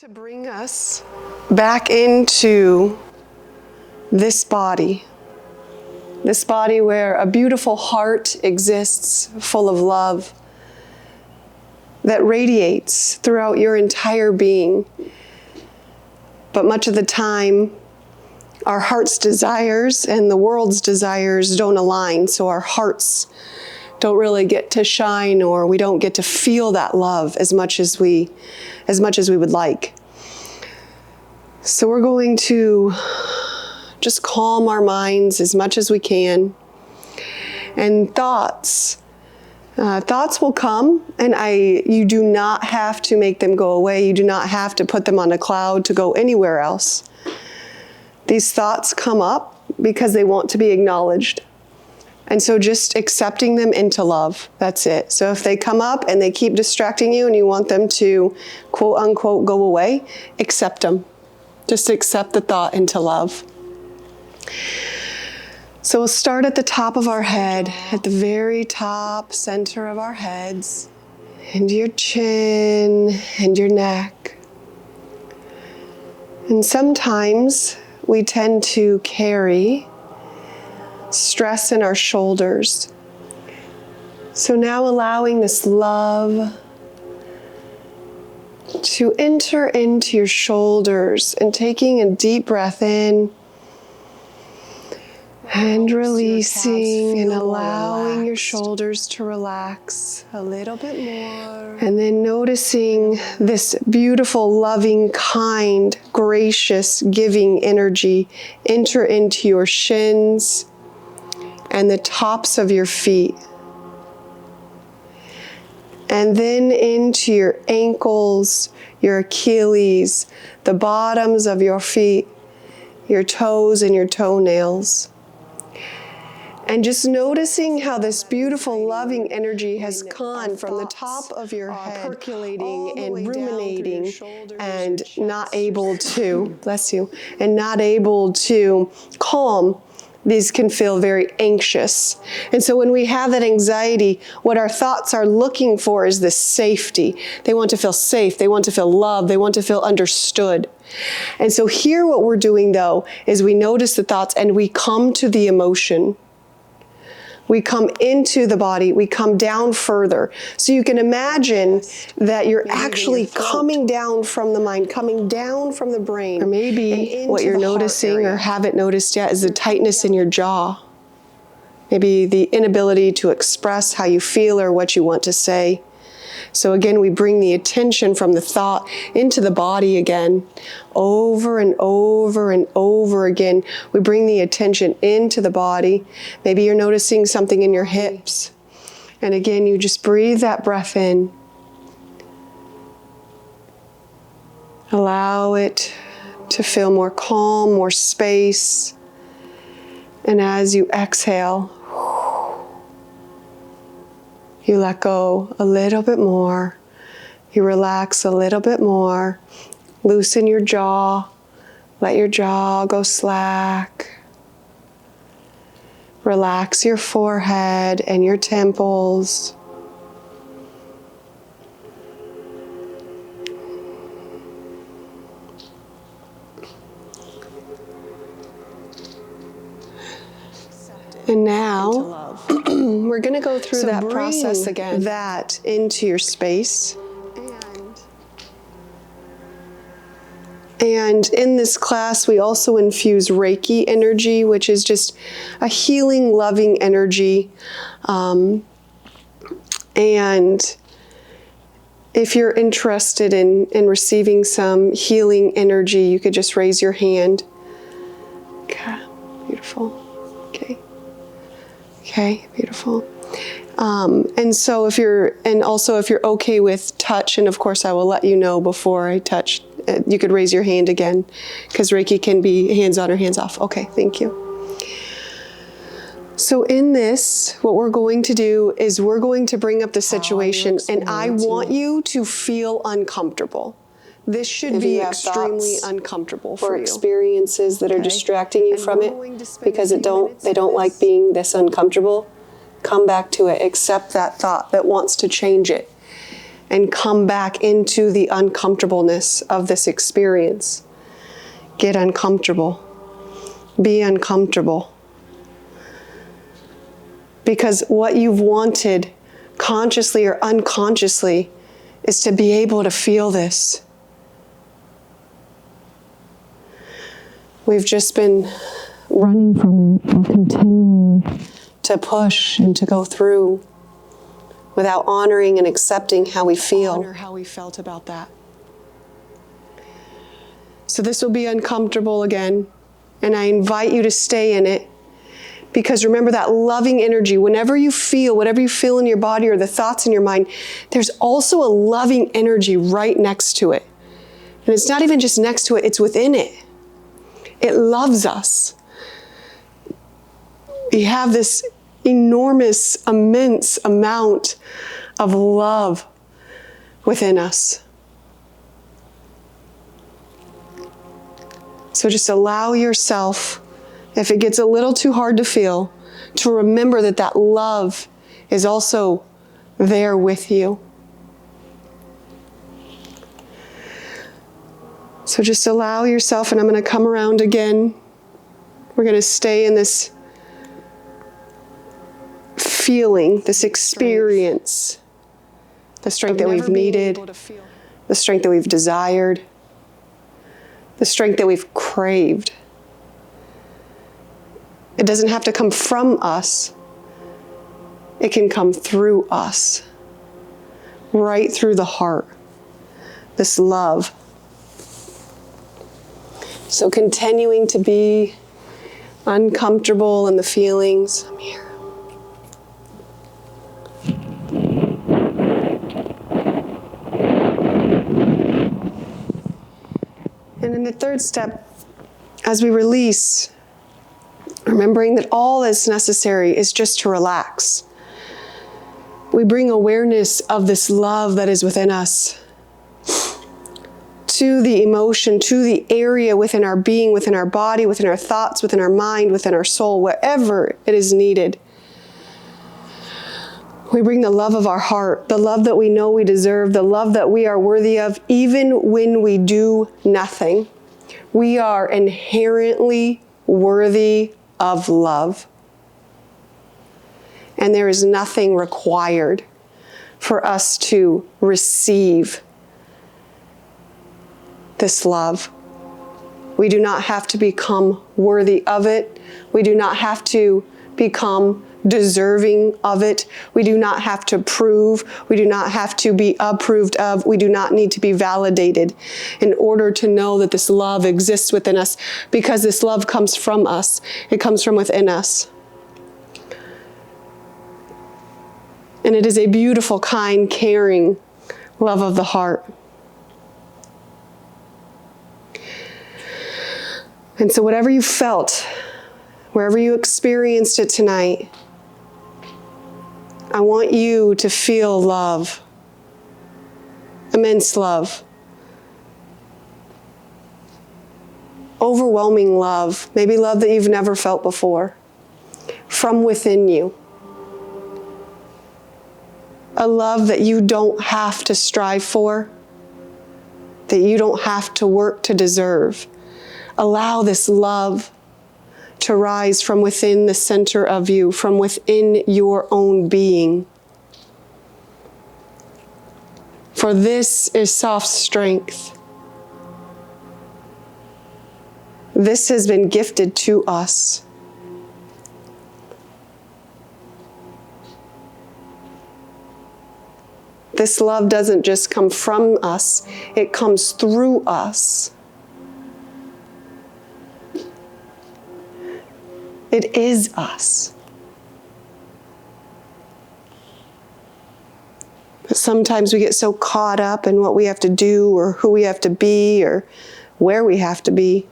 To bring us back into this body where a beautiful heart exists full of love that radiates throughout your entire being. But much of the time, our heart's desires and the world's desires don't align, so our hearts don't really get to shine, or we don't get to feel that love as much as we would like. So we're going to just calm our minds as much as we can. And thoughts will come, and you do not have to make them go away. You do not have to put them on a cloud to go anywhere else. These thoughts come up because they want to be acknowledged. And so just accepting them into love, that's it. So if they come up and they keep distracting you and you want them to, quote unquote, go away, accept them. Just accept the thought into love. So we'll start at the top of our head, at the very top center of our heads, and your chin and your neck. And sometimes we tend to carry stress in our shoulders. So now allowing this love to enter into your shoulders and taking a deep breath in and releasing and allowing your shoulders to relax a little bit more. And then noticing this beautiful, loving, kind, gracious, giving energy enter into your shins and the tops of your feet. And then into your ankles, your Achilles, the bottoms of your feet, your toes and your toenails. And just noticing how this beautiful, loving energy has gone from the top of your head, percolating and ruminating and not able to, bless you, and not able to calm. These can feel very anxious. And so when we have that anxiety, what our thoughts are looking for is this safety. They want to feel safe. They want to feel loved. They want to feel understood. And so here what we're doing though is we notice the thoughts and we come to the emotion. We come into the body, we come down further. So you can imagine that you're actually coming down from the mind, coming down from the brain. Or maybe what you're noticing or haven't noticed yet is the tightness in your jaw. Maybe the inability to express how you feel or what you want to say. So again, we bring the attention from the thought into the body again, over and over and over again. We bring the attention into the body. Maybe you're noticing something in your hips. And again, you just breathe that breath in. Allow it to feel more calm, more space. And as you exhale, you let go a little bit more. You relax a little bit more. Loosen your jaw. Let your jaw go slack. Relax your forehead and your temples. And now, we're going to go through that process again. That into your space. And in this class, we also infuse Reiki energy, which is just a healing, loving energy. And if you're interested in receiving some healing energy, you could just raise your hand. Okay, beautiful. Okay, beautiful. And so if you're okay with touch, and of course I will let you know before I touch, you could raise your hand again, because Reiki can be hands on or hands off. Okay, thank you. So in this, what we're going to do is we're going to bring up the situation, and I want you to feel uncomfortable. This should be extremely uncomfortable for you. Experiences that are distracting you from it because they don't like being this uncomfortable. Come back to it. Accept that thought that wants to change it. and come back into the uncomfortableness of this experience. Get uncomfortable. Be uncomfortable. Because what you've wanted, consciously or unconsciously, is to be able to feel this. We've just been running from it and continuing to push and to go through without honoring and accepting how we feel. Honor how we felt about that. So this will be uncomfortable again, and I invite you to stay in it. Because remember that loving energy, whenever you feel, whatever you feel in your body or the thoughts in your mind, there's also a loving energy right next to it. And it's not even just next to it, it's within it. It loves us. We have this enormous, immense amount of love within us. So just allow yourself, if it gets a little too hard to feel, to remember that that love is also there with you. So just allow yourself, and I'm going to come around again. We're going to stay in this feeling, this experience, the strength that we've needed, the strength that we've desired, the strength that we've craved. It doesn't have to come from us. It can come through us, right through the heart, this love. So continuing to be uncomfortable in the feelings. I'm here. And in the third step, as we release, remembering that all that's necessary is just to relax. We bring awareness of this love that is within us to the emotion, to the area within our being, within our body, within our thoughts, within our mind, within our soul, wherever it is needed. We bring the love of our heart, the love that we know we deserve, the love that we are worthy of, even when we do nothing. We are inherently worthy of love. And there is nothing required for us to receive this love. We do not have to become worthy of it. We do not have to become deserving of it. We do not have to prove. We do not have to be approved of. We do not need to be validated in order to know that this love exists within us, because this love comes from us. It comes from within us. And it is a beautiful, kind, caring love of the heart. And so whatever you felt, wherever you experienced it tonight, I want you to feel love, immense love, overwhelming love, maybe love that you've never felt before, from within you. A love that you don't have to strive for, that you don't have to work to deserve. Allow this love to rise from within the center of you, from within your own being. For this is soft strength. This has been gifted to us. This love doesn't just come from us, it comes through us. It is us. But sometimes we get so caught up in what we have to do or who we have to be or where we have to be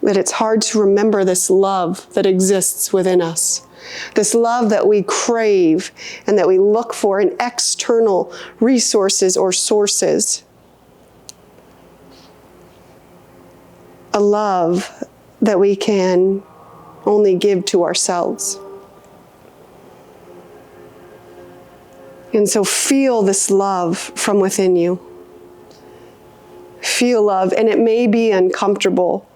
that it's hard to remember this love that exists within us. This love that we crave and that we look for in external resources or sources. A love that we can only give to ourselves. And so feel this love from within you. Feel love, and it may be uncomfortable.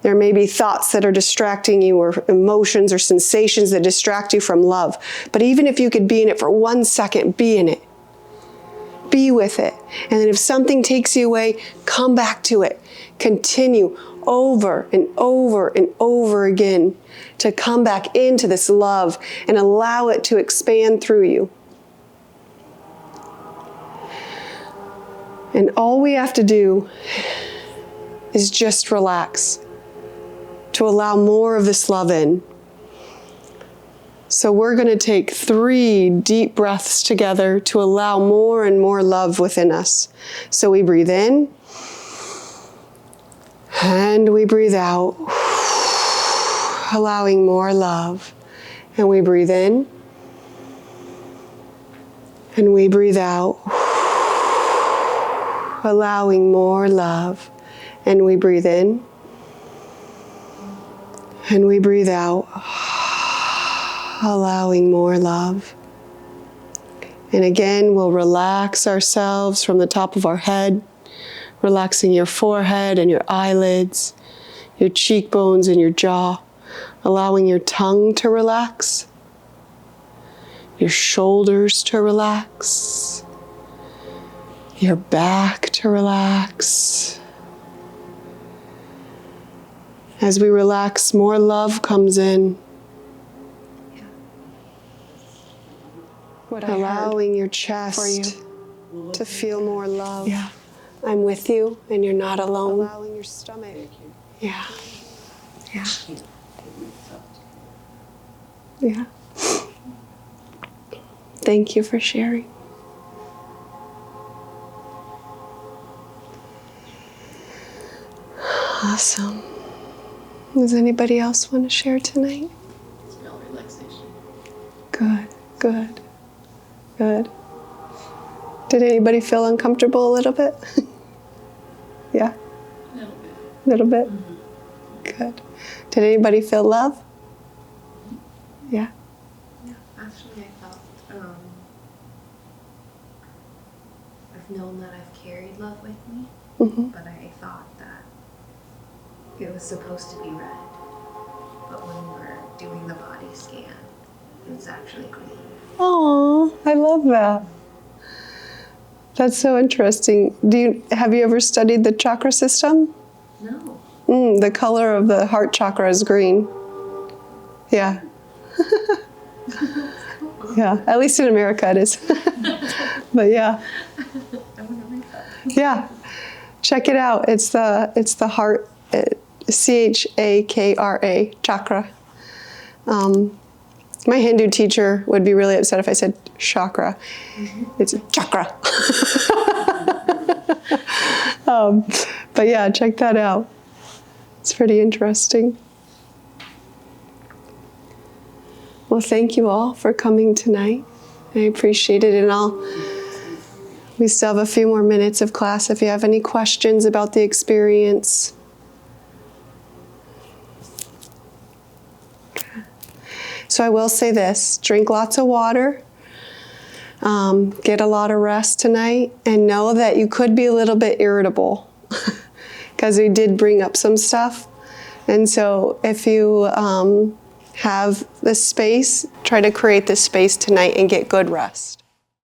There may be thoughts that are distracting you, or emotions or sensations that distract you from love. But even if you could be in it for 1 second, be in it. Be with it. And then if something takes you away, come back to it. Continue over and over and over again to come back into this love and allow it to expand through you. And all we have to do is just relax to allow more of this love in. So we're going to take 3 deep breaths together to allow more and more love within us. So we breathe in, and we breathe out, allowing more love. And we breathe in, and we breathe out, allowing more love. And we breathe in, and we breathe out, allowing more love. And again, we'll relax ourselves from the top of our head, relaxing your forehead and your eyelids, your cheekbones and your jaw, allowing your tongue to relax, your shoulders to relax, your back to relax. As we relax, more love comes in. Allowing your chest to feel more love. Yeah. I'm with you, and you're not alone. Allowing your stomach. Yeah. Yeah. Yeah. Thank you for sharing. Awesome. Does anybody else want to share tonight? Smell relaxation. Good, good, good. Did anybody feel uncomfortable a little bit? Yeah? A little bit. A little bit? Mm-hmm. Good. Did anybody feel love? Yeah? Yeah, actually I felt, I've known that I've carried love with me, but I thought that it was supposed to be red. But when we were doing the body scan, it was actually green. Oh, I love that. That's so interesting. Have you ever studied the chakra system? No. The color of the heart chakra is green. Yeah. Yeah, at least in America it is. But yeah. I want to read that. Yeah. Check it out. It's the heart, CHAKRA, chakra. My Hindu teacher would be really upset if I said chakra. It's chakra. But yeah, check that out. It's pretty interesting. Well, thank you all for coming tonight. I appreciate it. And we still have a few more minutes of class if you have any questions about the experience. So I will say this, drink lots of water, get a lot of rest tonight, and know that you could be a little bit irritable because we did bring up some stuff. And so if you have the space, try to create the space tonight and get good rest.